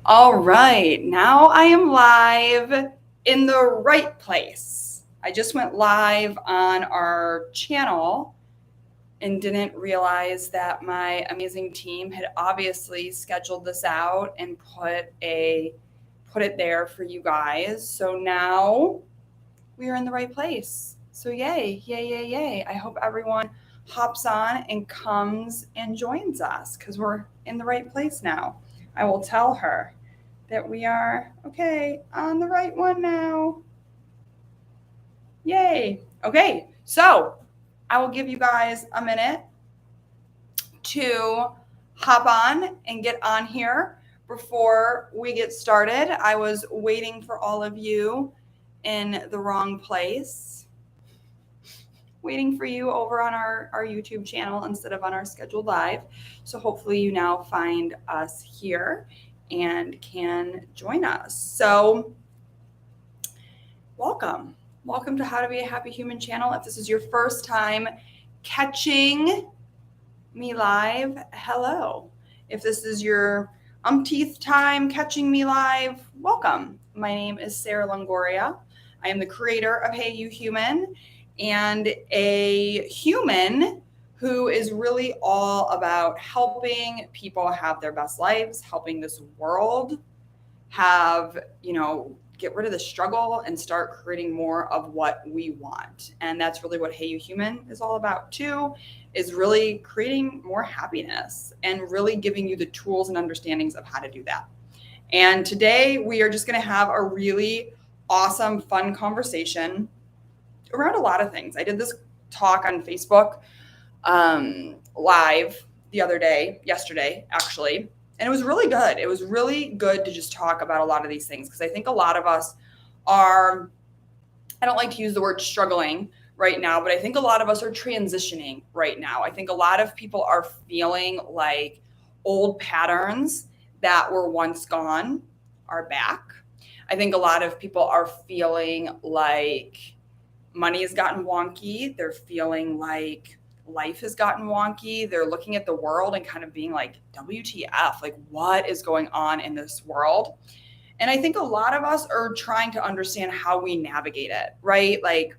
All right, now I am live in the right place. I just went live on our channel and didn't realize that my amazing team had obviously scheduled this out and put it there for you guys. So now we are in the right place. So yay, yay, yay, yay. I hope everyone hops on and comes and joins us because we're in the right place now. I will tell her that we are, okay, on the right one now. Yay. Okay, so I will give you guys a minute to hop on and get on here before we get started. I was waiting for all of you in the wrong place, waiting for you over on our YouTube channel instead of on our scheduled live. So hopefully you now find us here and can join us. So welcome. Welcome to How to Be a Happy Human channel. If this is your first time catching me live, hello. If this is your umpteenth time catching me live, welcome. My name is Sarah Longoria. I am the creator of Hey You Human and a human who is really all about helping people have their best lives, helping this world have, get rid of the struggle and start creating more of what we want. And that's really what Hey You Human is all about too, is really creating more happiness and really giving you the tools and understandings of how to do that. And today we are just going to have a really awesome, fun conversation around a lot of things. I did this talk on Facebook live the other day, yesterday, actually. And it was really good. It was really good to just talk about a lot of these things because I think a lot of us are, I don't like to use the word struggling right now, but I think a lot of us are transitioning right now. I think a lot of people are feeling like old patterns that were once gone are back. I think a lot of people are feeling like money has gotten wonky. They're feeling like life has gotten wonky. They're looking at the world and kind of being like, WTF, like what is going on in this world? And I think a lot of us are trying to understand how we navigate it, right? Like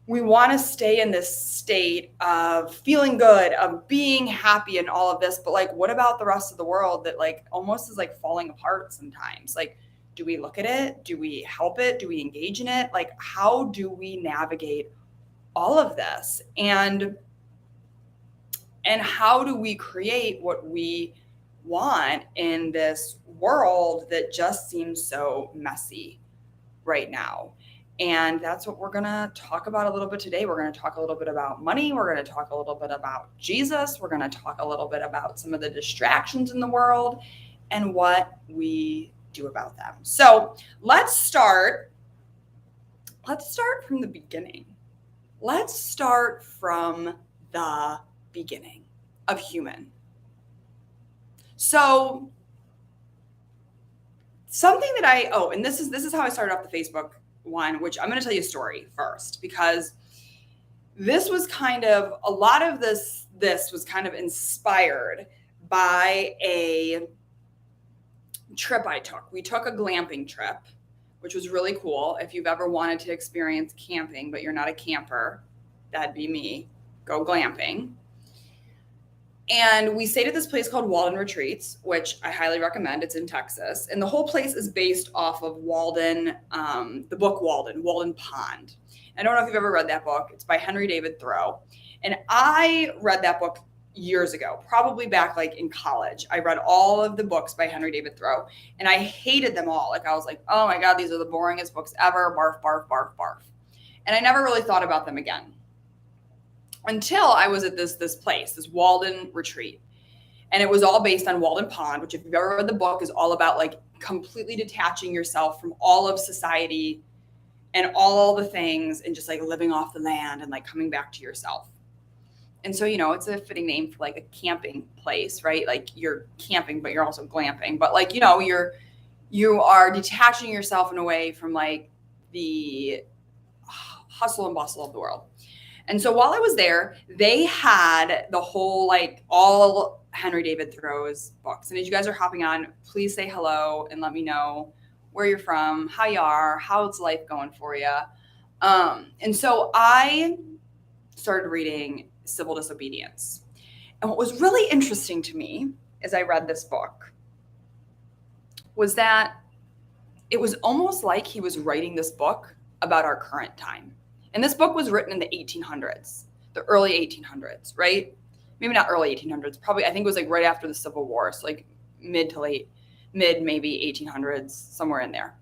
we want to stay in this state of feeling good, of being happy and all of this, but like what about the rest of the world that like almost is like falling apart sometimes? Like, do we look at it? Do we help it? Do we engage in it? Like, how do we navigate all of this? And how do we create what we want in this world that just seems so messy right now? And that's what we're going to talk about a little bit today. We're going to talk a little bit about money. We're going to talk a little bit about Jesus. We're going to talk a little bit about some of the distractions in the world and what we do about them. So let's start from the beginning. Let's start from the beginning of human. So something that and this is how I started off the Facebook one, which I'm going to tell you a story first, because this was kind of, a lot of this was kind of inspired by a trip I took. We took a glamping trip, which was really cool. If you've ever wanted to experience camping, but you're not a camper, that'd be me. Go glamping. And we stayed at this place called Walden Retreats, which I highly recommend. It's in Texas. And the whole place is based off of Walden, the book Walden Pond. I don't know if you've ever read that book. It's by Henry David Thoreau. And I read that book years ago, probably back like in college. I read all of the books by Henry David Thoreau and I hated them all. Like I was like, oh my God, these are the boringest books ever. Barf, barf, barf, barf. And I never really thought about them again until I was at this place, this Walden Retreat. And it was all based on Walden Pond, which if you've ever read the book is all about like completely detaching yourself from all of society and all the things and just like living off the land and like coming back to yourself. And so, it's a fitting name for like a camping place, right? Like you're camping, but you're also glamping. But like, you are detaching yourself in a way from like the hustle and bustle of the world. And so while I was there, they had the whole like all Henry David Thoreau's books. And as you guys are hopping on, please say hello and let me know where you're from, how you are, how's life going for you. And so I started reading Civil Disobedience. And what was really interesting to me as I read this book was that it was almost like he was writing this book about our current time. And this book was written in the 1800s, the early 1800s, right? Maybe not early 1800s, probably, I think it was like right after the Civil War. So like mid maybe 1800s, somewhere in there.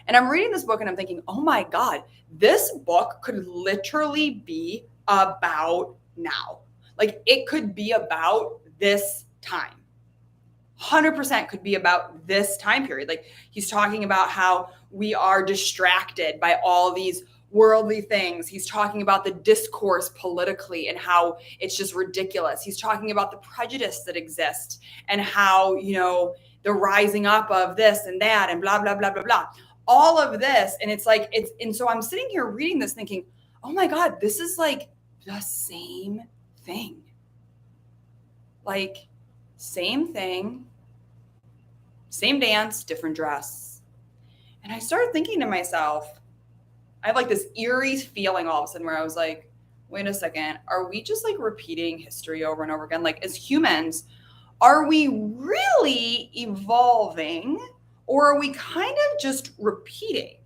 And I'm reading this book and I'm thinking, oh my God, this book could literally be about now. Like it could be about this time. 100% could be about this time period. Like he's talking about how we are distracted by all these worldly things. He's talking about the discourse politically and how it's just ridiculous. He's talking about the prejudice that exists and how, the rising up of this and that and blah, blah, blah, blah, blah. All of this. And it's like, and so I'm sitting here reading this thinking, oh my God, this is like the same thing. Like, same thing, same dance, different dress. And I started thinking to myself, I have like this eerie feeling all of a sudden where I was like, wait a second, are we just like repeating history over and over again? Like as humans, are we really evolving or are we kind of just repeating?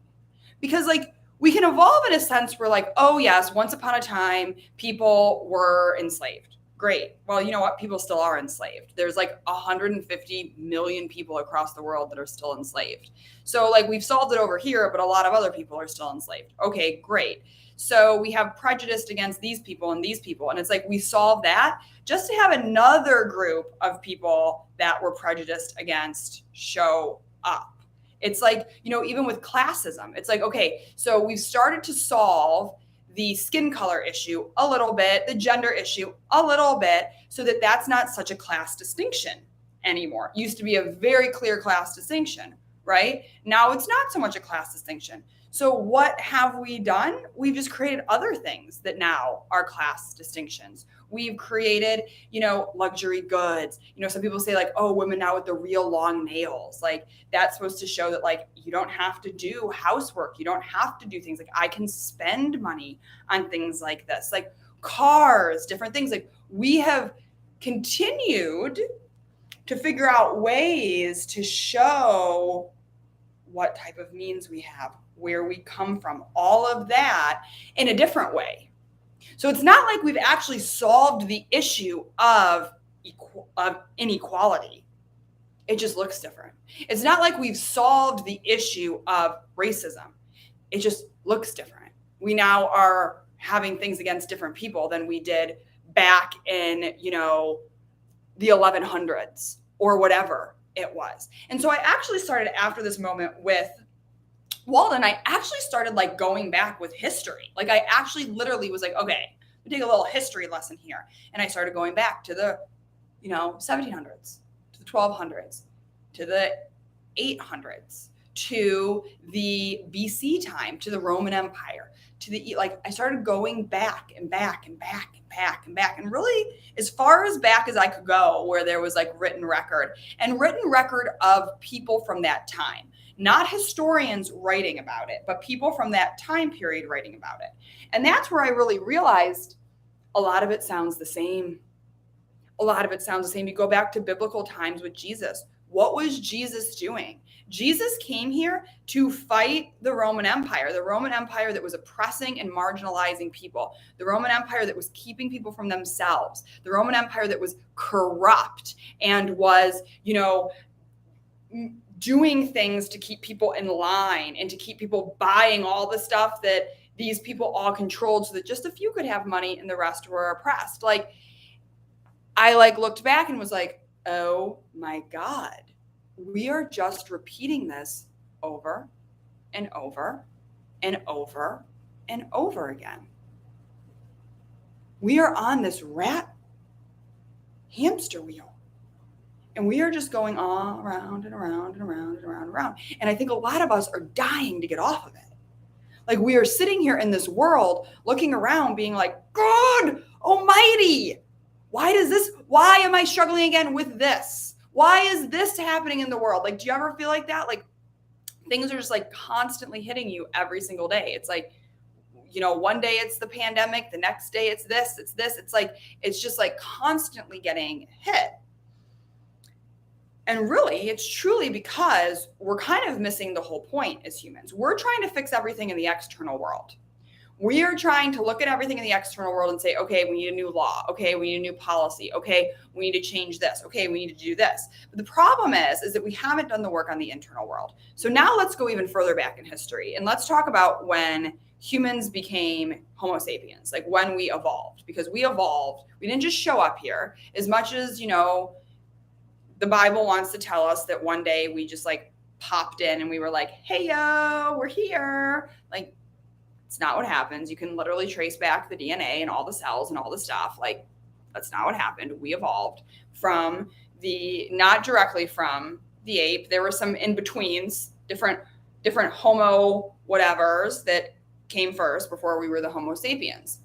Because like we can evolve in a sense where like, oh yes, once upon a time, people were enslaved. Great. Well, you know what? People still are enslaved. There's like 150 million people across the world that are still enslaved. So like we've solved it over here, but a lot of other people are still enslaved. Okay, great. So we have prejudice against these people and these people. And it's like we solve that just to have another group of people that were prejudiced against show up. It's like, even with classism, it's like, okay, so we've started to solve the skin color issue a little bit, the gender issue a little bit, so that that's not such a class distinction anymore. It used to be a very clear class distinction, right? Now it's not so much a class distinction. So what have we done? We've just created other things that now are class distinctions. We've created, luxury goods. Some people say like, oh, women now with the real long nails, like that's supposed to show that like you don't have to do housework. You don't have to do things like I can spend money on things like this, like cars, different things. Like we have continued to figure out ways to show what type of means we have, where we come from, all of that in a different way. So it's not like we've actually solved the issue of inequality. It just looks different. It's not like we've solved the issue of racism. It just looks different. We now are having things against different people than we did back in, the 1100s or whatever it was. And so I actually started after this moment with Walden, I actually started like going back with history. Like I actually literally was like, okay, we take a little history lesson here. And I started going back to the, 1700s, to the 1200s, to the 800s, to the BC time, to the Roman Empire, to the, like I started going back and back and back and back and back. And really as far as back as I could go where there was like written record of people from that time. Not historians writing about it, but people from that time period writing about it. And that's where I really realized a lot of it sounds the same. A lot of it sounds the same. You go back to biblical times with Jesus. What was Jesus doing? Jesus came here to fight the Roman Empire that was oppressing and marginalizing people, the Roman Empire that was keeping people from themselves, the Roman Empire that was corrupt and was, doing things to keep people in line and to keep people buying all the stuff that these people all controlled so that just a few could have money and the rest were oppressed. Like I looked back and was like, oh my God, we are just repeating this over and over and over and over again. We are on this rat hamster wheel. And we are just going all around and around and around and around and around. And I think a lot of us are dying to get off of it. Like we are sitting here in this world looking around being like, God Almighty, why am I struggling again with this? Why is this happening in the world? Like, do you ever feel like that? Like things are just like constantly hitting you every single day. It's like, one day it's the pandemic, the next day it's this. It's like, it's just like constantly getting hit. And really, it's truly because we're kind of missing the whole point as humans. We're trying to fix everything in the external world. We are trying to look at everything in the external world and say, okay, we need a new law. Okay, we need a new policy. Okay, we need to change this. Okay, we need to do this. But the problem is that we haven't done the work on the internal world. So now let's go even further back in history and let's talk about when humans became Homo sapiens, like when we evolved, because we evolved. We didn't just show up here as much as, the Bible wants to tell us that one day we just like popped in and we were like, hey, yo, we're here. Like, it's not what happens. You can literally trace back the DNA and all the cells and all the stuff. Like, that's not what happened. We evolved from not directly from the ape. There were some in-betweens, different Homo whatevers that came first before we were the Homo sapiens.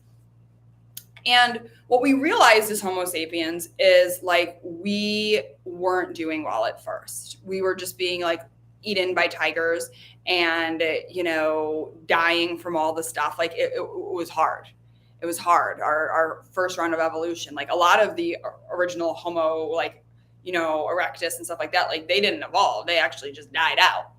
And what we realized as Homo sapiens is like we weren't doing well at first. We were just being like eaten by tigers and, dying from all the stuff. Like it was hard. It was hard. Our first round of evolution, like a lot of the original Homo, like, erectus and stuff like that, like they didn't evolve. They actually just died out.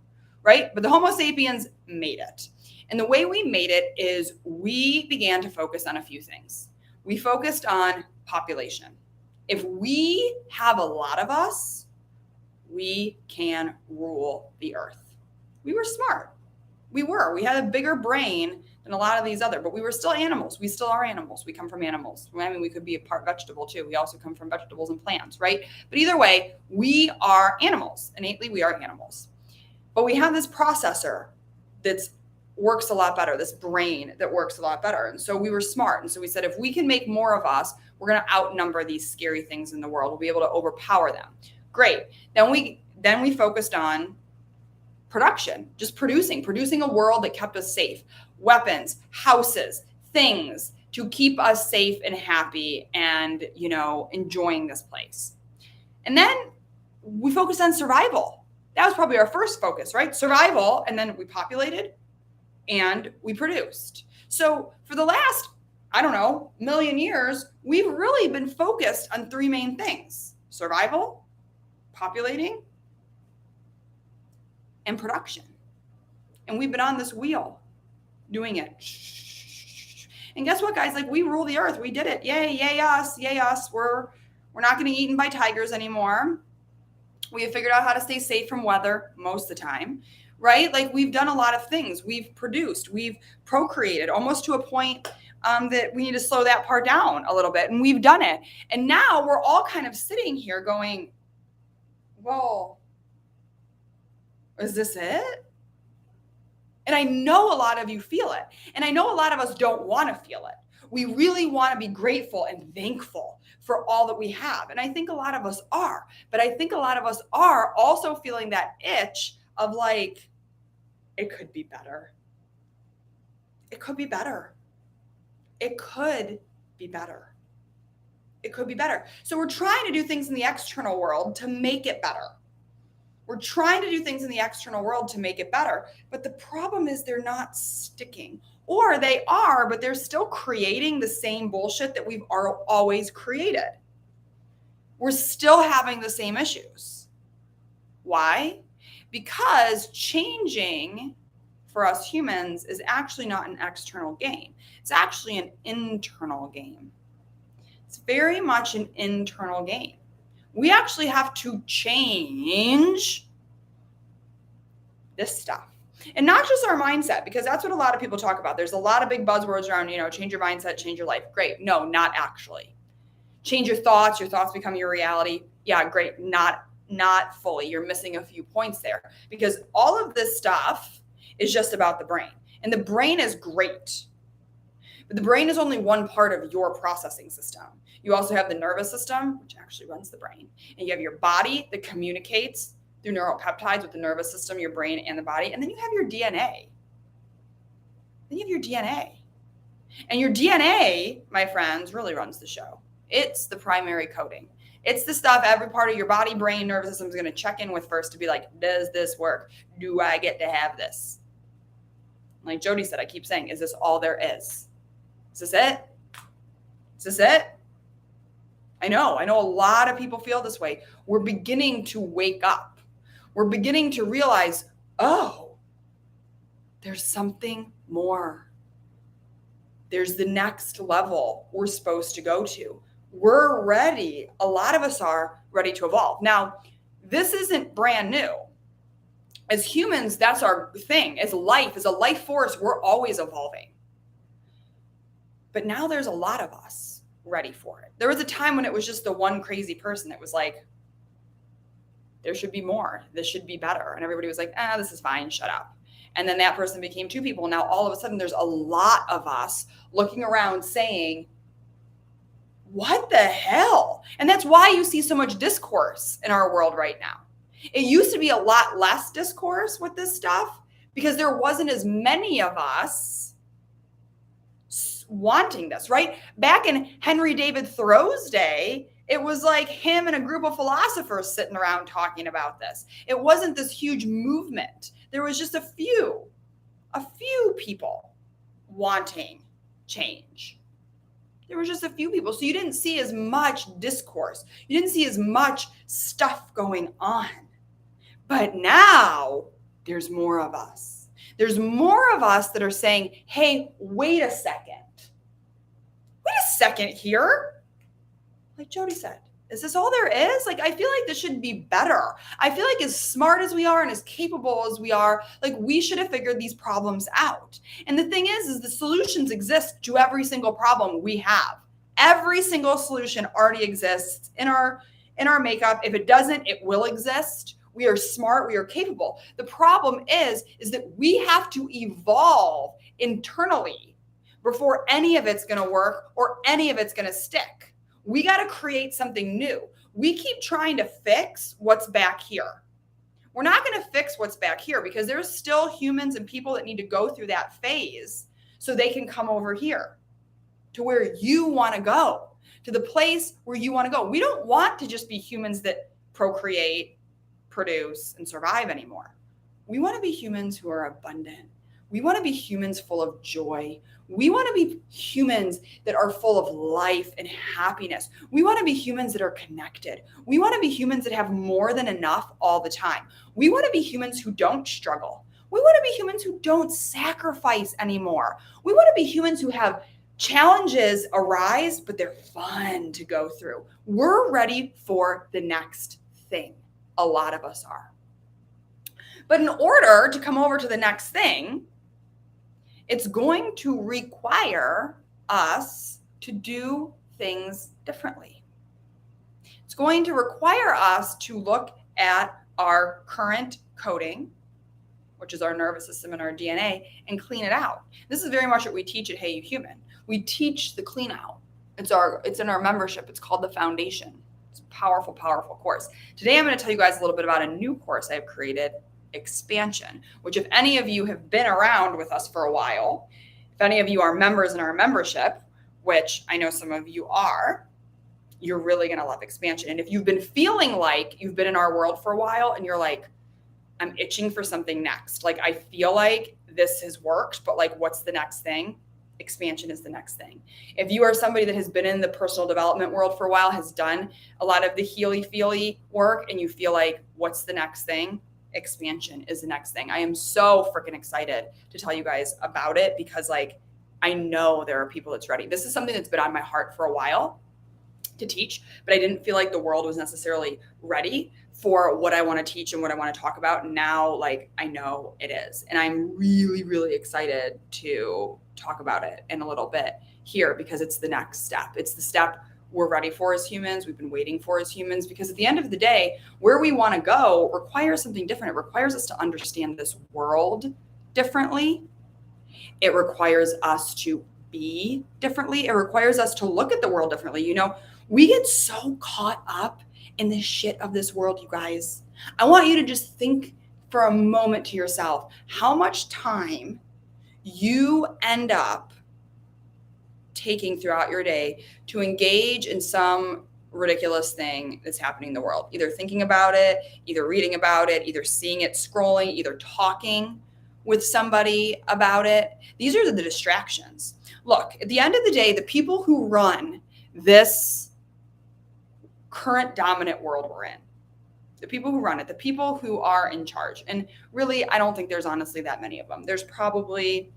Right. But the Homo sapiens made it. And the way we made it is we began to focus on a few things. We focused on population. If we have a lot of us, we can rule the earth. We were smart. We had a bigger brain than a lot of these but we were still animals. We still are animals. We come from animals. I mean, we could be a part vegetable too. We also come from vegetables and plants, right? But either way, we are animals. Innately, we are animals. But we have this processor that's works a lot better, this brain that works a lot better. And so we were smart. And so we said, if we can make more of us, we're going to outnumber these scary things in the world. We'll be able to overpower them. Great. Then we focused on production, just producing a world that kept us safe. Weapons, houses, things to keep us safe and happy and, enjoying this place. And then we focused on survival. That was probably our first focus, right? Survival. And then we populated and we produced. So for the last, million years, we've really been focused on three main things: survival, populating, and production. And we've been on this wheel doing it. And guess what, guys? Like, we rule the earth. We did it. Yay us. We're not getting eaten by tigers anymore. We have figured out how to stay safe from weather most of the time. Right? Like, we've done a lot of things. We've produced, we've procreated almost to a point that we need to slow that part down a little bit. And we've done it. And now we're all kind of sitting here going, well, is this it? And I know a lot of you feel it. And I know a lot of us don't want to feel it. We really want to be grateful and thankful for all that we have. And I think a lot of us are. But I think a lot of us are also feeling that itch of like, it could be better. It could be better. It could be better. It could be better. So we're trying to do things in the external world to make it better. We're trying to do things in the external world to make it better. But the problem is they're not sticking. Or they are, but they're still creating the same bullshit that we've always created. We're still having the same issues. Why? Because changing for us humans is actually not an external game. It's actually an internal game. It's very much an internal game. We actually have to change this stuff. And not just our mindset, because that's what a lot of people talk about. There's a lot of big buzzwords around, change your mindset, change your life. Great. No, not actually. Change your thoughts become your reality. Yeah, great. Not fully. You're missing a few points there, because all of this stuff is just about the brain. And the brain is great. But the brain is only one part of your processing system. You also have the nervous system, which actually runs the brain. And you have your body that communicates through neuropeptides with the nervous system, your brain, and the body. And then you have your DNA. And your DNA, my friends, really runs the show. It's the primary coding. It's the stuff every part of your body, brain, nervous system is going to check in with first to be like, does this work? Do I get to have this? Like Jody said, I keep saying, is this all there is? Is this it? Is this it? I know a lot of people feel this way. We're beginning to wake up. We're beginning to realize, oh, there's something more. There's the next level we're supposed to go to. We're ready. A lot of us are ready to evolve. Now, this isn't brand new. As humans, that's our thing. As life, as a life force, we're always evolving. But now there's a lot of us ready for it. There was a time when it was just the one crazy person that was like, there should be more. This should be better. And everybody was like, this is fine. Shut up. And then that person became two people. Now, all of a sudden, there's a lot of us looking around saying, what the hell? And that's why you see so much discourse in our world right now. It used to be a lot less discourse with this stuff because there wasn't as many of us wanting this, right? Back in Henry David Thoreau's day, it was like him and a group of philosophers sitting around talking about this. It wasn't this huge movement. There was just a few people wanting change. There was just a few people. So you didn't see as much discourse. You didn't see as much stuff going on. But now there's more of us. There's more of us that are saying, hey, wait a second. Wait a second here. Like Jody said, is this all there is? Like, I feel like this should be better. I feel like as smart as we are and as capable as we are, like we should have figured these problems out. And the thing is the solutions exist to every single problem we have. Every single solution already exists in our makeup. If it doesn't, it will exist. We are smart. We are capable. The problem is that we have to evolve internally before any of it's going to work or any of it's going to stick. We got to create something new. We keep trying to fix what's back here. We're not going to fix what's back here because there's still humans and people that need to go through that phase so they can come over here to where you want to go, to the place where you want to go. We don't want to just be humans that procreate, produce, and survive anymore. We want to be humans who are abundant. We want to be humans full of joy. We want to be humans that are full of life and happiness. We want to be humans that are connected. We want to be humans that have more than enough all the time. We want to be humans who don't struggle. We want to be humans who don't sacrifice anymore. We want to be humans who have challenges arise, but they're fun to go through. We're ready for the next thing. A lot of us are. But in order to come over to the next thing, it's going to require us to do things differently. It's going to require us to look at our current coding, which is our nervous system and our DNA, and clean it out. This is very much what we teach at Hey You Human. We teach the clean out. It's in our membership. It's called the Foundation. It's a powerful, powerful course. Today, I'm going to tell you guys a little bit about a new course I've created, Expansion, which if any of you have been around with us for a while, if any of you are members in our membership, which I know some of you are, you're really going to love Expansion. And if you've been feeling like you've been in our world for a while and you're like, I'm itching for something next. Like, I feel like this has worked, but like, what's the next thing? Expansion is the next thing. If you are somebody that has been in the personal development world for a while, has done a lot of the healy-feely work, and you feel like, what's the next thing? Expansion is the next thing. I am so freaking excited to tell you guys about it because like, I know there are people that's ready. This is something that's been on my heart for a while to teach, but I didn't feel like the world was necessarily ready for what I want to teach and what I want to talk about. And now, like, I know it is. And I'm really, really excited to talk about it in a little bit here because it's the next step. It's the step we're ready for as humans. We've been waiting for as humans because at the end of the day, where we want to go requires something different. It requires us to understand this world differently. It requires us to be differently. It requires us to look at the world differently. You know, we get so caught up in the shit of this world, you guys. I want you to just think for a moment to yourself how much time you end up taking throughout your day to engage in some ridiculous thing that's happening in the world? Either thinking about it, either reading about it, either seeing it scrolling, either talking with somebody about it. These are the distractions. Look, at the end of the day, the people who run this current dominant world we're in, the people who run it, the people who are in charge, and really, I don't think there's honestly that many of them. There's probably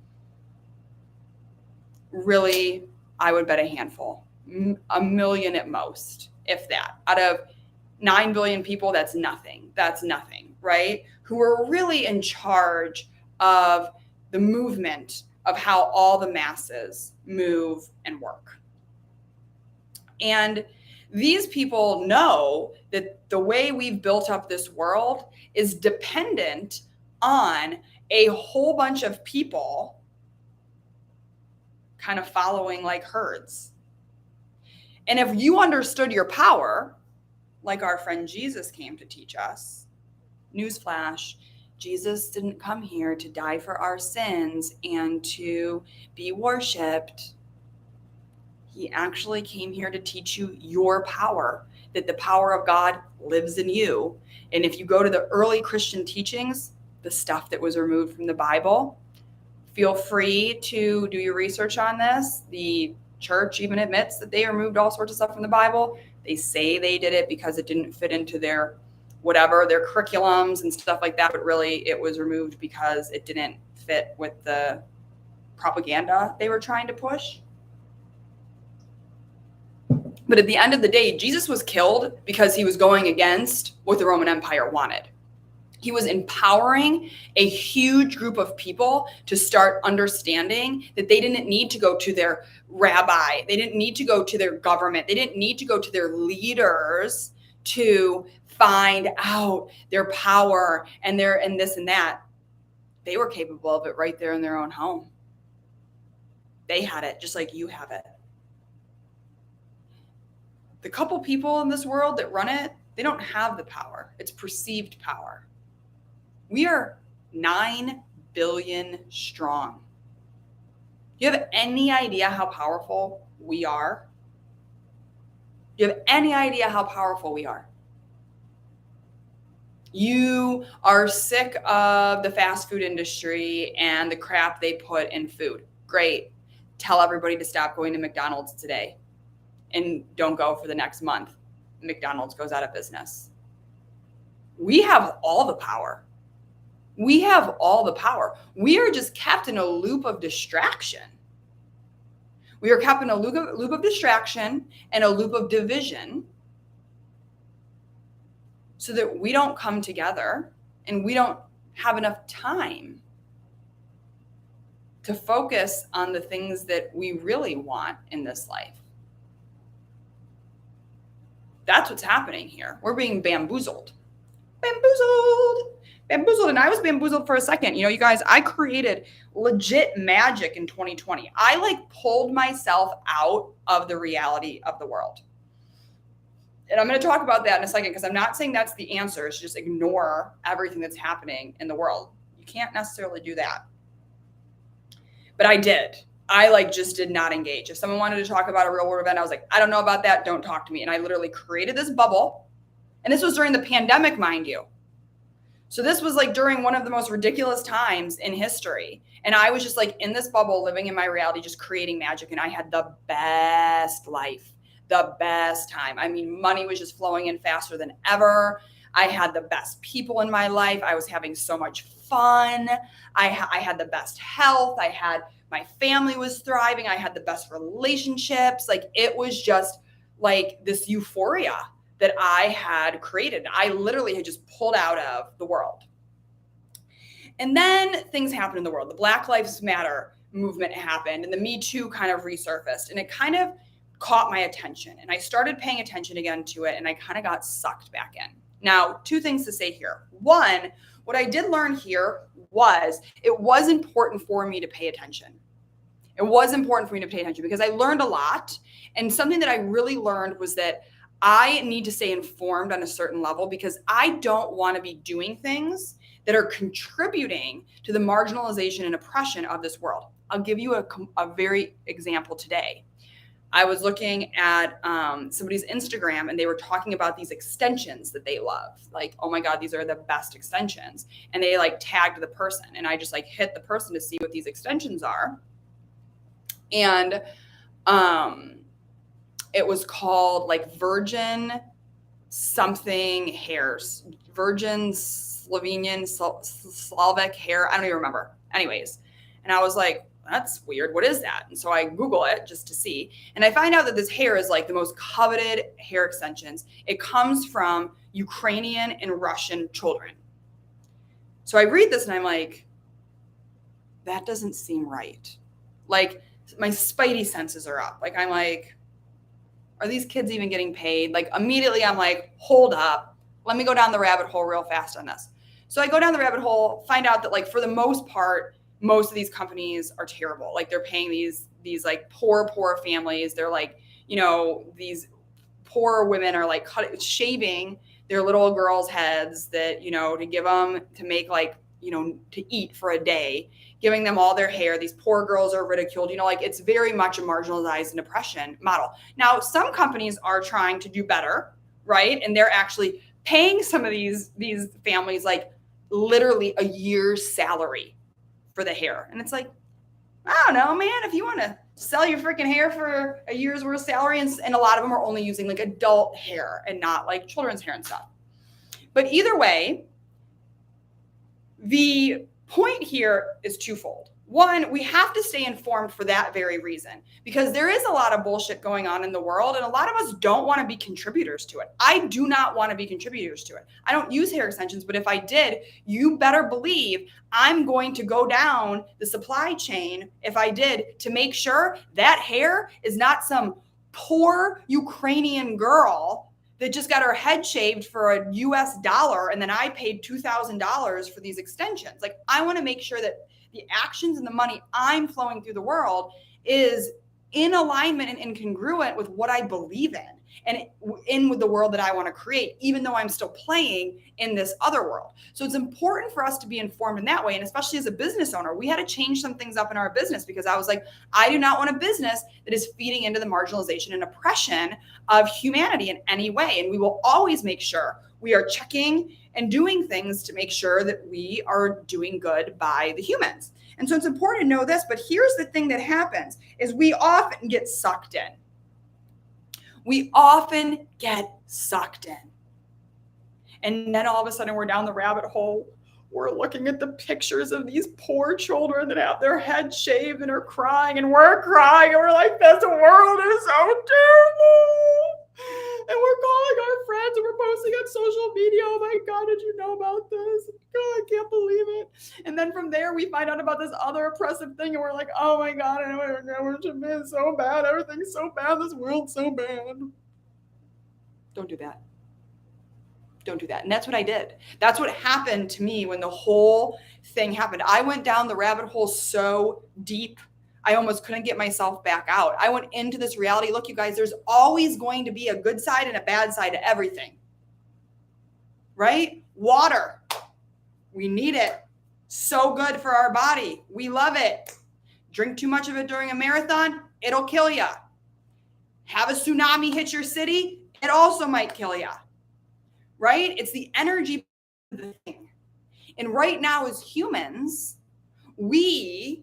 really, I would bet a handful, a million at most, if that. Out of 9 billion people, that's nothing. That's nothing, right? Who are really in charge of the movement of how all the masses move and work. And these people know that the way we've built up this world is dependent on a whole bunch of people kind of following like herds. And if you understood your power, like our friend Jesus came to teach us, newsflash, Jesus didn't come here to die for our sins and to be worshiped. He actually came here to teach you your power, that the power of God lives in you. And if you go to the early Christian teachings, the stuff that was removed from the Bible, feel free to do your research on this. The church even admits that they removed all sorts of stuff from the Bible. They say they did it because it didn't fit into their whatever, their curriculums and stuff like that. But really, it was removed because it didn't fit with the propaganda they were trying to push. But at the end of the day, Jesus was killed because he was going against what the Roman Empire wanted. He was empowering a huge group of people to start understanding that they didn't need to go to their rabbi. They didn't need to go to their government. They didn't need to go to their leaders to find out their power and their and this and that. They were capable of it right there in their own home. They had it just like you have it. The couple people in this world that run it, they don't have the power. It's perceived power. We are 9 billion strong. Do you have any idea how powerful we are? Do you have any idea how powerful we are? You are sick of the fast food industry and the crap they put in food. Great. Tell everybody to stop going to McDonald's today and don't go for the next month. McDonald's goes out of business. We have all the power. We have all the power. We are just kept in a loop of distraction. We are kept in a loop of distraction and a loop of division so that we don't come together and we don't have enough time to focus on the things that we really want in this life. That's what's happening here. We're being bamboozled. Bamboozled. And I was bamboozled for a second. You know, you guys, I created legit magic in 2020. I pulled myself out of the reality of the world. And I'm going to talk about that in a second because I'm not saying that's the answer. It's just ignore everything that's happening in the world. You can't necessarily do that. But I did. I just did not engage. If someone wanted to talk about a real world event, I was like, I don't know about that. Don't talk to me. And I literally created this bubble. And this was during the pandemic, mind you. So this was during one of the most ridiculous times in history. And I was just in this bubble, living in my reality, just creating magic. And I had the best life, the best time. I mean, money was just flowing in faster than ever. I had the best people in my life. I was having so much fun. I had the best health. My family was thriving. I had the best relationships. It was just this euphoria that I had created. I literally had just pulled out of the world. And then things happened in the world. The Black Lives Matter movement happened and the Me Too kind of resurfaced and it kind of caught my attention. And I started paying attention again to it and I kind of got sucked back in. Now, two things to say here. One, what I did learn here was it was important for me to pay attention. It was important for me to pay attention because I learned a lot. And something that I really learned was that I need to stay informed on a certain level because I don't want to be doing things that are contributing to the marginalization and oppression of this world. I'll give you a very example today. I was looking at somebody's Instagram and they were talking about these extensions that they love. Like, oh my God, these are the best extensions. And they like tagged the person. And I just like hit the person to see what these extensions are. And it was called like Virgin something hairs, Virgin Slovenian Slavic hair. I don't even remember. Anyways. And I was like, that's weird. What is that? And so I Google it just to see. And I find out that this hair is like the most coveted hair extensions. It comes from Ukrainian and Russian children. So I read this and I'm like, that doesn't seem right. Like my spidey senses are up. Like I'm like, are these kids even getting paid? Like immediately I'm like, hold up. Let me go down the rabbit hole real fast on this. So I go down the rabbit hole, find out that like for the most part, most of these companies are terrible. Like they're paying these like poor families. They're like, you know, these poor women are like shaving their little girls' heads that, you know, to give them to make like, you know, to eat for a day, giving them all their hair. These poor girls are ridiculed, you know, like it's very much a marginalized and oppression model. Now, some companies are trying to do better, right? And they're actually paying some of these families like literally a year's salary for the hair. And it's like, I don't know, man, if you want to sell your freaking hair for a year's worth of salary, and a lot of them are only using like adult hair and not like children's hair and stuff. But either way, the point here is twofold. One, we have to stay informed for that very reason, because there is a lot of bullshit going on in the world, and a lot of us don't want to be contributors to it. I do not want to be contributors to it. I don't use hair extensions, but if I did, you better believe I'm going to go down the supply chain, if I did, to make sure that hair is not some poor Ukrainian girl that just got her head shaved for a US dollar, and then I paid $2,000 for these extensions. Like, I want to make sure that the actions and the money I'm flowing through the world is in alignment and congruent with what I believe in and in with the world that I want to create, even though I'm still playing in this other world. So it's important for us to be informed in that way. And especially as a business owner, we had to change some things up in our business, because I was like, I do not want a business that is feeding into the marginalization and oppression of humanity in any way. And we will always make sure we are checking and doing things to make sure that we are doing good by the humans. And so it's important to know this, but here's the thing that happens is we often get sucked in. We often get sucked in. And then all of a sudden we're down the rabbit hole. We're looking at the pictures of these poor children that have their heads shaved and are crying, and we're crying, and we're like, this world is so terrible. And we're calling our friends and we're posting on social media. Oh my God, did you know about this? God, I can't believe it. And then from there, we find out about this other oppressive thing, and we're like, oh my God, it's so bad. Everything's so bad. This world's so bad. Don't do that. Don't do that. And that's what I did. That's what happened to me when the whole thing happened. I went down the rabbit hole so deep, I almost couldn't get myself back out. I went into this reality. Look, you guys, there's always going to be a good side and a bad side to everything, right? Water, we need it. So good for our body. We love it. Drink too much of it during a marathon, it'll kill you. Have a tsunami hit your city, it also might kill you. Right? It's the energy of the thing. And right now as humans, we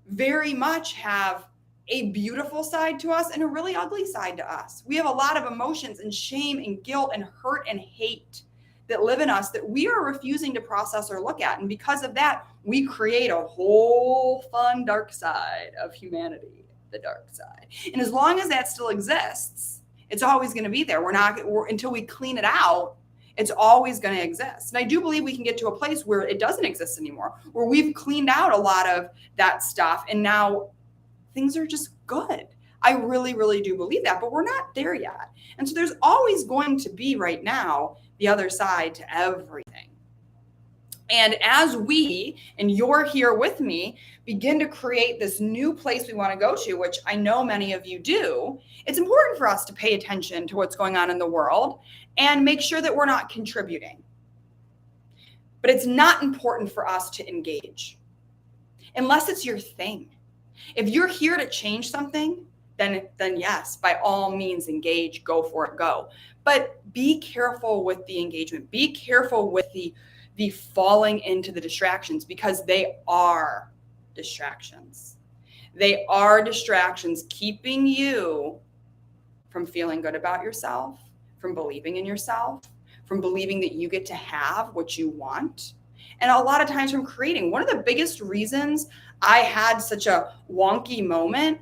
very much have a beautiful side to us and a really ugly side to us. We have a lot of emotions and shame and guilt and hurt and hate that live in us that we are refusing to process or look at. And because of that, we create a whole fun dark side of humanity, the dark side. And as long as that still exists, it's always going to be there. Until we clean it out, it's always going to exist. And I do believe we can get to a place where it doesn't exist anymore, where we've cleaned out a lot of that stuff and now things are just good. I really, really do believe that, but we're not there yet. And so there's always going to be right now the other side to everything. And as we, and you're here with me, begin to create this new place we want to go to, which I know many of you do, it's important for us to pay attention to what's going on in the world and make sure that we're not contributing. But it's not important for us to engage unless it's your thing. If you're here to change something, then yes, by all means, engage, go for it, go. But be careful with the engagement. Be careful with the falling into the distractions, because they are distractions. They are distractions keeping you from feeling good about yourself, from believing in yourself, from believing that you get to have what you want. And a lot of times from creating. One of the biggest reasons I had such a wonky moment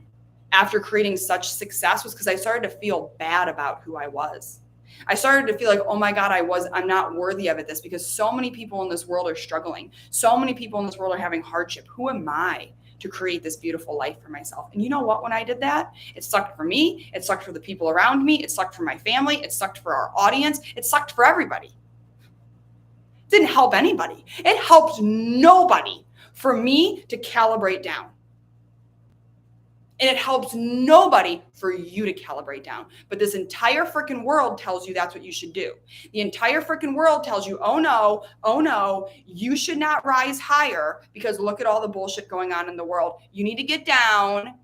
after creating such success was because I started to feel bad about who I was. I started to feel like, oh my God, I'm not worthy of it, this, because so many people in this world are struggling. So many people in this world are having hardship. Who am I to create this beautiful life for myself? And you know what? When I did that, it sucked for me. It sucked for the people around me. It sucked for my family. It sucked for our audience. It sucked for everybody. It didn't help anybody. It helped nobody for me to calibrate down. And it helps nobody for you to calibrate down. But this entire freaking world tells you that's what you should do. The entire freaking world tells you, oh no, you should not rise higher because look at all the bullshit going on in the world. You need to get down,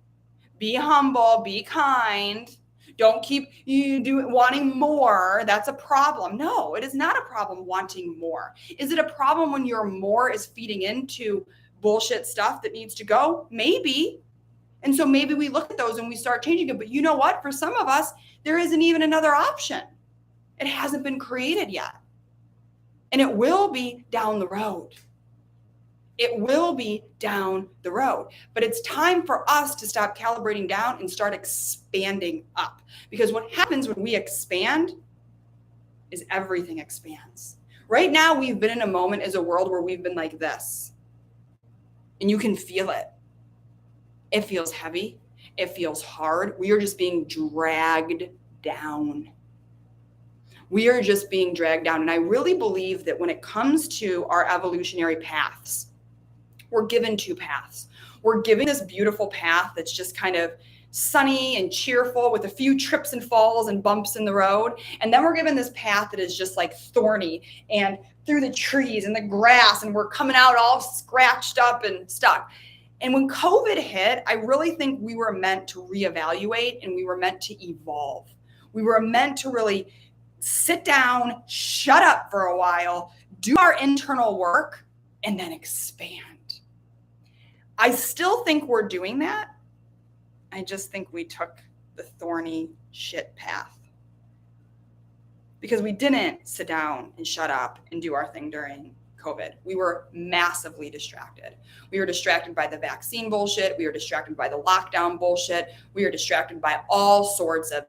be humble, be kind. Don't keep wanting more. That's a problem. No, it is not a problem wanting more. Is it a problem when your more is feeding into bullshit stuff that needs to go? Maybe. And so maybe we look at those and we start changing it. But you know what? For some of us, there isn't even another option. It hasn't been created yet. And it will be down the road. It will be down the road. But it's time for us to stop calibrating down and start expanding up. Because what happens when we expand is everything expands. Right now, we've been in a moment as a world where we've been like this. And you can feel it. It feels heavy. It feels hard. We are just being dragged down. We are just being dragged down. And I really believe that when it comes to our evolutionary paths, we're given two paths. We're given this beautiful path that's just kind of sunny and cheerful with a few trips and falls and bumps in the road. And then we're given this path that is just like thorny and through the trees and the grass, and we're coming out all scratched up and stuck. And when COVID hit, I really think we were meant to reevaluate and we were meant to evolve. We were meant to really sit down, shut up for a while, do our internal work, and then expand. I still think we're doing that. I just think we took the thorny shit path because we didn't sit down and shut up and do our thing during COVID. We were massively distracted. We were distracted by the vaccine bullshit. We were distracted by the lockdown bullshit. We were distracted by all sorts of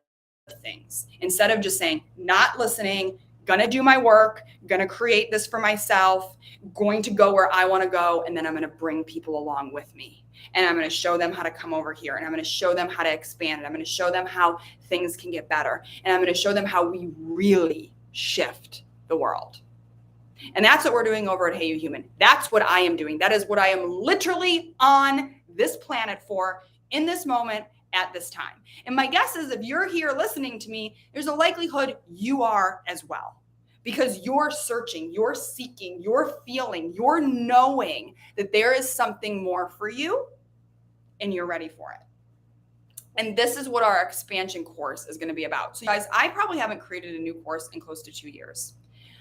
things. Instead of just saying, not listening, gonna do my work, gonna create this for myself, going to go where I want to go, and then I'm gonna bring people along with me. And I'm gonna show them how to come over here, and I'm gonna show them how to expand it. I'm gonna show them how things can get better. And I'm gonna show them how we really shift the world. And that's what we're doing over at Hey You Human. That's what I am doing. That is what I am literally on this planet for in this moment at this time. And my guess is if you're here listening to me, there's a likelihood you are as well. Because you're searching, you're seeking, you're feeling, you're knowing that there is something more for you and you're ready for it. And this is what our expansion course is going to be about. So you guys, I probably haven't created a new course in close to 2 years.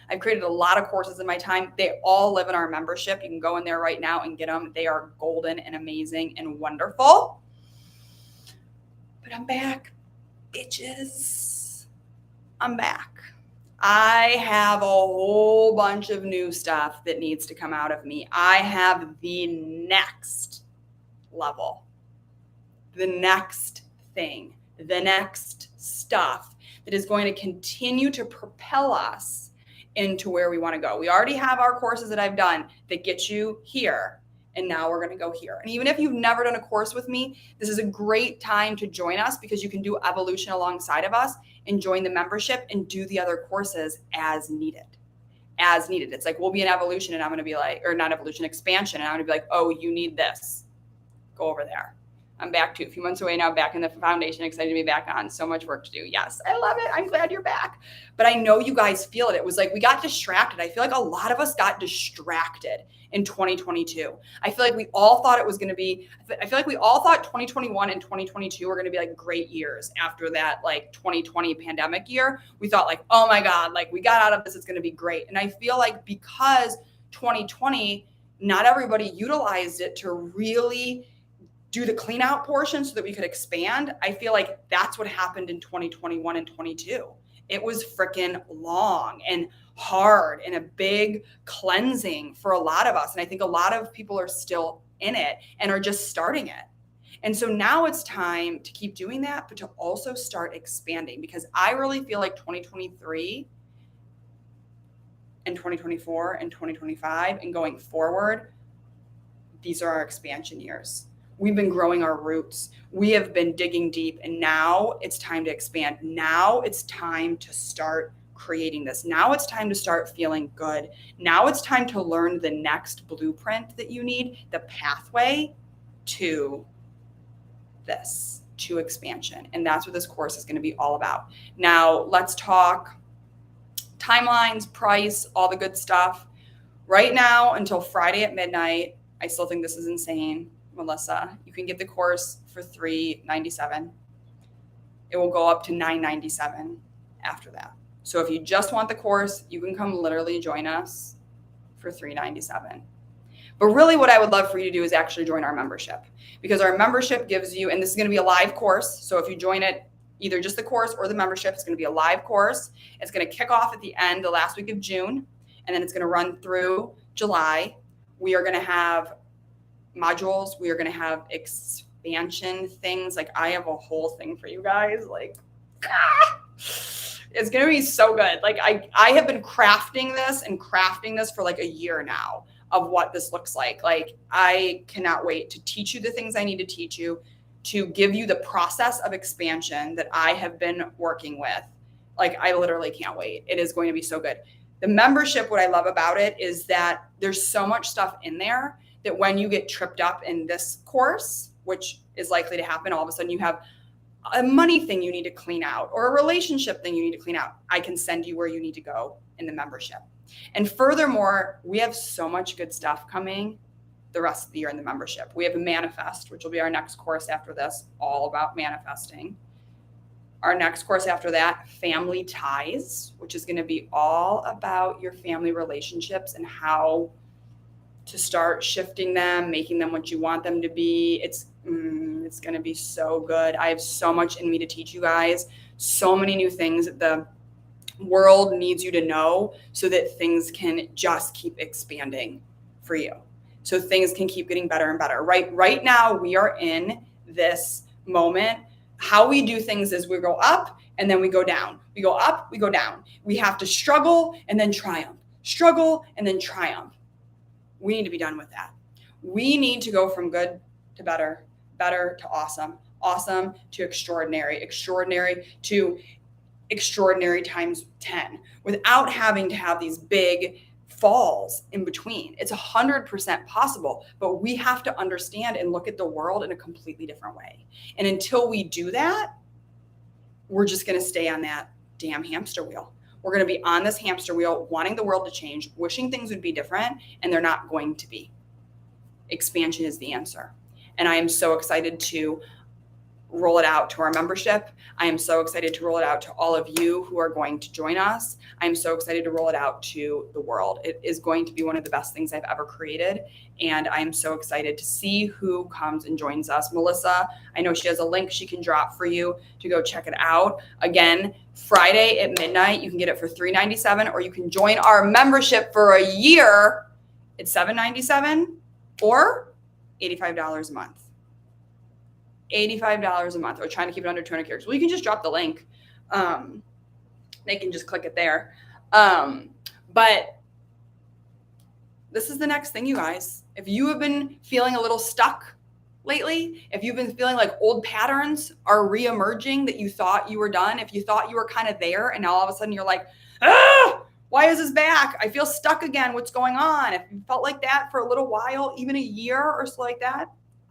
I've created a lot of courses in my time. They all live in our membership. You can go in there right now and get them. They are golden and amazing and wonderful. But I'm back, bitches. I'm back. I have a whole bunch of new stuff that needs to come out of me. I have the next level, the next thing, the next stuff that is going to continue to propel us into where we want to go. We already have our courses that I've done that get you here. And now we're going to go here. And even if you've never done a course with me, this is a great time to join us because you can do evolution alongside of us and join the membership and do the other courses as needed. As needed. It's like, we'll be in evolution and I'm going to be like, or not evolution, expansion. And I'm going to be like, oh, you need this. Go over there. I'm back too. A few months away now, back in the foundation, excited to be back on. So much work to do. Yes, I love it. I'm glad you're back. But I know you guys feel it. It was like we got distracted. I feel like a lot of us got distracted in 2022. I feel like we all thought it was going to be, I feel like we all thought 2021 and 2022 were going to be like great years after that like 2020 pandemic year. We thought like, oh my God, like we got out of this, it's going to be great. And I feel like because 2020, not everybody utilized it to really do the clean out portion so that we could expand. I feel like that's what happened in 2021 and 22. It was freaking long and hard and a big cleansing for a lot of us. And I think a lot of people are still in it and are just starting it. And so now it's time to keep doing that, but to also start expanding, because I really feel like 2023 and 2024 and 2025 and going forward, these are our expansion years. We've been growing our roots. We have been digging deep, and now it's time to expand. Now it's time to start creating this. Now it's time to start feeling good. Now it's time to learn the next blueprint that you need, the pathway to this, to expansion. And that's what this course is going to be all about. Now let's talk timelines, price, all the good stuff. Right now until Friday at midnight, I still think this is insane, Melissa. You can get the course for $397. It will go up to $997 after that. So if you just want the course, you can come literally join us for $397. But really what I would love for you to do is actually join our membership, because our membership gives you, and this is going to be a live course. So if you join it, either just the course or the membership, it's going to be a live course. It's going to kick off at the end, the last week of June, and then it's going to run through July. We are going to have modules. We are going to have expansion things. Like I have a whole thing for you guys. Like, it's going to be so good. Like I have been crafting this for like a year now of what this looks like. Like I cannot wait to teach you the things I need to teach you, to give you the process of expansion that I have been working with. Like I literally can't wait. It is going to be so good. The membership, what I love about it is that there's so much stuff in there that when you get tripped up in this course, which is likely to happen, all of a sudden you have a money thing you need to clean out or a relationship thing you need to clean out, I can send you where you need to go in the membership. And furthermore, we have so much good stuff coming the rest of the year in the membership. We have a Manifest, which will be our next course after this, all about manifesting. Our next course after that, Family Ties, which is going to be all about your family relationships and how to start shifting them, making them what you want them to be. It's going to be so good. I have so much in me to teach you guys, so many new things that the world needs you to know so that things can just keep expanding for you. So things can keep getting better and better. Right now, we are in this moment. How we do things is we go up and then we go down. We go up, we go down. We have to struggle and then triumph. Struggle and then triumph. We need to be done with that. We need to go from good to better, better to awesome, awesome to extraordinary, extraordinary to extraordinary times 10 without having to have these big falls in between. It's 100% possible, but we have to understand and look at the world in a completely different way. And until we do that, we're just going to stay on that damn hamster wheel. We're going to be on this hamster wheel, wanting the world to change, wishing things would be different, and they're not going to be. Expansion is the answer. And I am so excited to roll it out to our membership. I am so excited to roll it out to all of you who are going to join us. I am so excited to roll it out to the world. It is going to be one of the best things I've ever created. And I am so excited to see who comes and joins us. Melissa, I know she has a link she can drop for you to go check it out. Again, Friday at midnight, you can get it for $397, or you can join our membership for a year at $797 or $85 a month. $85 a month. We're trying to keep it under 200 characters. Well, you can just drop the link. They can just click it there. But this is the next thing, you guys. If you have been feeling a little stuck lately, if you've been feeling like old patterns are reemerging that you thought you were done, if you thought you were kind of there and now all of a sudden you're like, why is this back? I feel stuck again. What's going on? If you felt like that for a little while, even a year or so like that,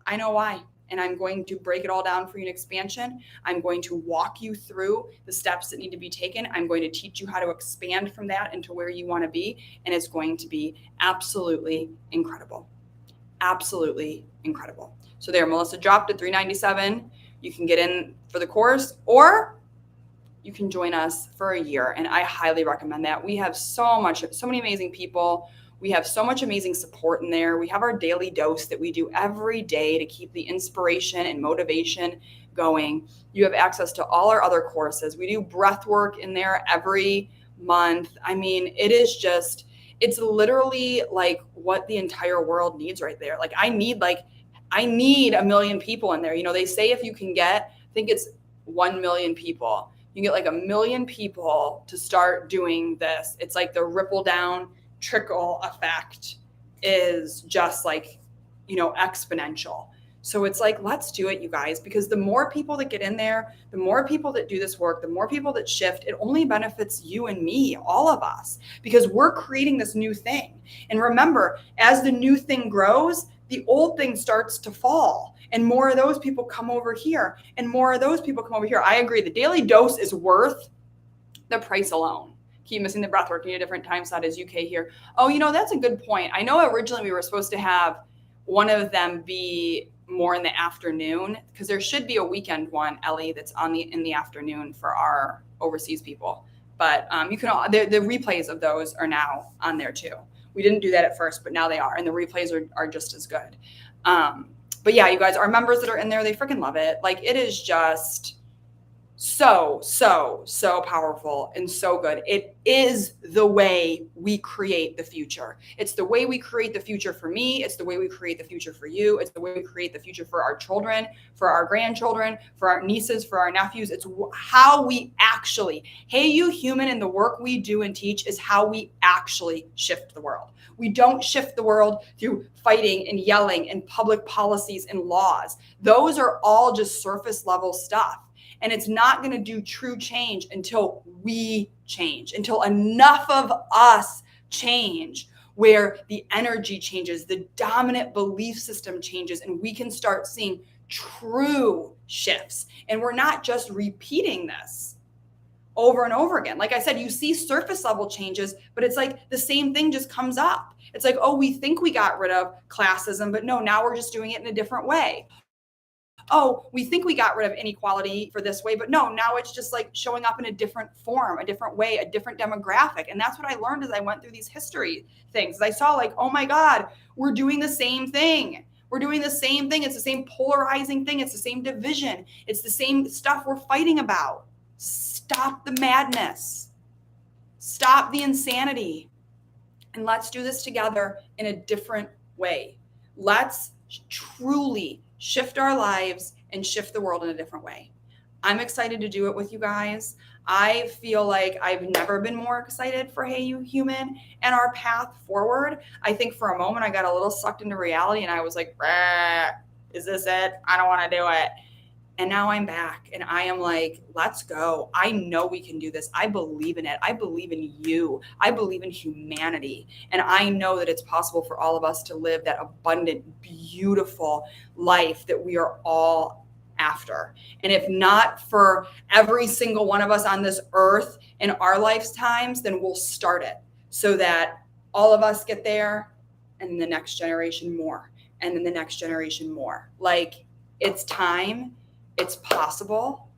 I know why. and I'm going to break it all down for you in expansion. I'm going to walk you through the steps that need to be taken. I'm going to teach you how to expand from that into where you want to be. And it's going to be absolutely incredible. Absolutely incredible. So there, Melissa dropped at $397. You can get in for the course, or you can join us for a year. And I highly recommend that. We have so many amazing people. We have so much amazing support in there. We have our daily dose that we do every day to keep the inspiration and motivation going. You have access to all our other courses. We do breath work in there every month. I mean, it's literally like what the entire world needs right there. Like I need 1 million people in there. You know, they say if you can get, I think it's 1 million people, you get like 1 million people to start doing this. It's like the ripple down trickle effect is just like, exponential. So it's like, let's do it, you guys, because the more people that get in there, the more people that do this work, the more people that shift, it only benefits you and me, all of us, because we're creating this new thing. And remember, as the new thing grows, the old thing starts to fall, and more of those people come over here, and more of those people come over here. I agree. The daily dose is worth the price alone. Keep missing the breath work. Need a different time slot as UK here. Oh, that's a good point. I know originally we were supposed to have one of them be more in the afternoon, because there should be a weekend one, Ellie, that's in the afternoon for our overseas people. But you can the replays of those are now on there too. We didn't do that at first, but now they are, and the replays are just as good. But yeah, you guys, our members that are in there, they freaking love it. Like, it is just so powerful and so good. It is the way we create the future. It's the way we create the future for me. It's the way we create the future for you. It's the way we create the future for our children, for our grandchildren, for our nieces, for our nephews. It's how we actually, Hey You Human, and the work we do and teach is how we actually shift the world. We don't shift the world through fighting and yelling and public policies and laws. Those are all just surface level stuff. And it's not going to do true change until we change, until enough of us change, where the energy changes, the dominant belief system changes, and we can start seeing true shifts. And we're not just repeating this over and over again. Like I said, you see surface level changes, but it's like the same thing just comes up. It's like, oh, we think we got rid of classism, but no, now we're just doing it in a different way. Oh, we think we got rid of inequality for this way, but no, now it's just like showing up in a different form, a different way, a different demographic. And that's what I learned as I went through these history things. I saw like, oh my God, we're doing the same thing. We're doing the same thing. It's the same polarizing thing. It's the same division. It's the same stuff we're fighting about. Stop the madness. Stop the insanity. And let's do this together in a different way. Let's truly shift our lives and shift the world in a different way. I'm excited to do it with you guys. I feel like I've never been more excited for Hey You Human and our path forward. I think for a moment I got a little sucked into reality and I was like, is this it? I don't want to do it. And now I'm back and I am like, let's go. I know we can do this. I believe in it. I believe in you. I believe in humanity. And I know that it's possible for all of us to live that abundant, beautiful life that we are all after. And if not for every single one of us on this earth in our lifetimes, then we'll start it so that all of us get there, and then the next generation more, and then the next generation more. Like, it's time. It's possible,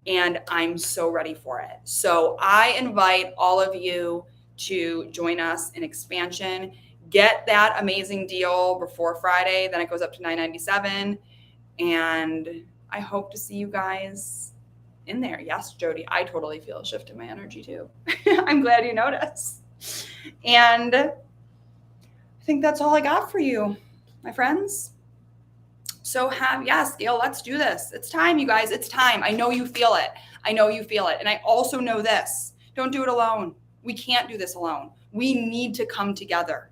and I'm so ready for it. So I invite all of you to join us in expansion. Get that amazing deal before Friday, then it goes up to $997. And I hope to see you guys in there. Yes, Jody, I totally feel a shift in my energy too. I'm glad you noticed. And I think that's all I got for you, my friends. So Gail, let's do this. It's time, you guys. It's time. I know you feel it. I know you feel it. And I also know this. Don't do it alone. We can't do this alone. We need to come together.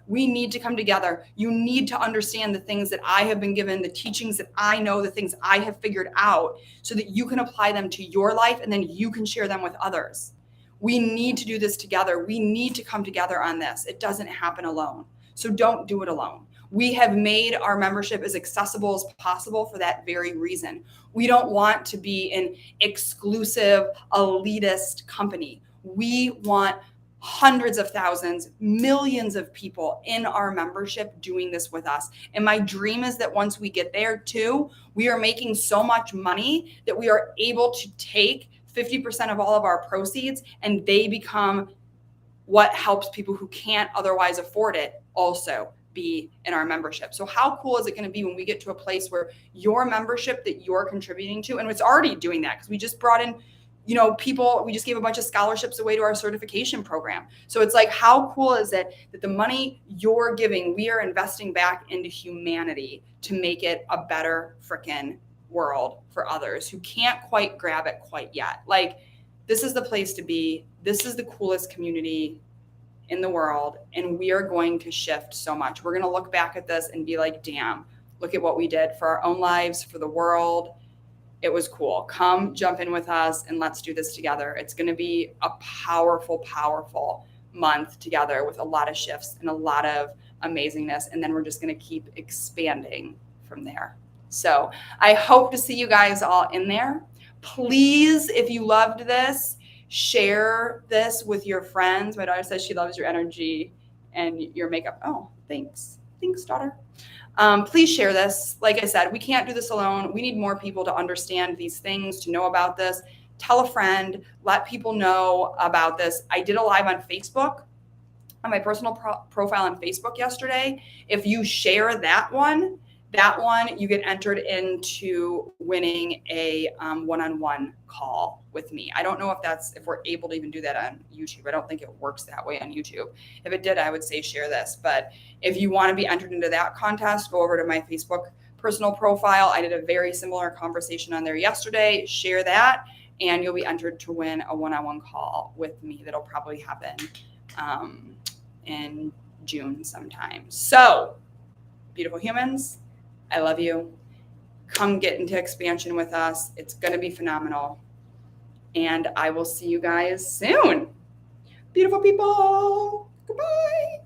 We need to come together. You need to understand the things that I have been given, the teachings that I know, the things I have figured out, so that you can apply them to your life and then you can share them with others. We need to do this together. We need to come together on this. It doesn't happen alone. So don't do it alone. We have made our membership as accessible as possible for that very reason. We don't want to be an exclusive, elitist company. We want hundreds of thousands, millions of people in our membership doing this with us. And my dream is that once we get there too, we are making so much money that we are able to take 50% of all of our proceeds and they become what helps people who can't otherwise afford it also be in our membership. So how cool is it going to be when we get to a place where your membership that you're contributing to, and it's already doing that because we just brought in, people, we just gave a bunch of scholarships away to our certification program. So it's like, how cool is it that the money you're giving, we are investing back into humanity to make it a better freaking world for others who can't quite grab it quite yet. Like, this is the place to be. This is the coolest community in the world. And we are going to shift so much. We're going to look back at this and be like, damn, look at what we did for our own lives, for the world. It was cool. Come jump in with us and let's do this together. It's going to be a powerful, powerful month together with a lot of shifts and a lot of amazingness. And then we're just going to keep expanding from there. So I hope to see you guys all in there. Please, if you loved this, share this with your friends. My daughter says she loves your energy and your makeup. Oh, thanks. Thanks, daughter. Please share this. Like I said, we can't do this alone. We need more people to understand these things, to know about this. Tell a friend, let people know about this. I did a live on Facebook, on my personal profile on Facebook yesterday. If you share that one, you get entered into winning a one-on-one call with me. I don't know if we're able to even do that on YouTube. I don't think it works that way on YouTube. If it did, I would say share this. But if you want to be entered into that contest, go over to my Facebook personal profile. I did a very similar conversation on there yesterday. Share that, and you'll be entered to win a one-on-one call with me. That'll probably happen in June sometime. So, beautiful humans, I love you. Come get into expansion with us. It's going to be phenomenal. And I will see you guys soon. Beautiful people. Goodbye.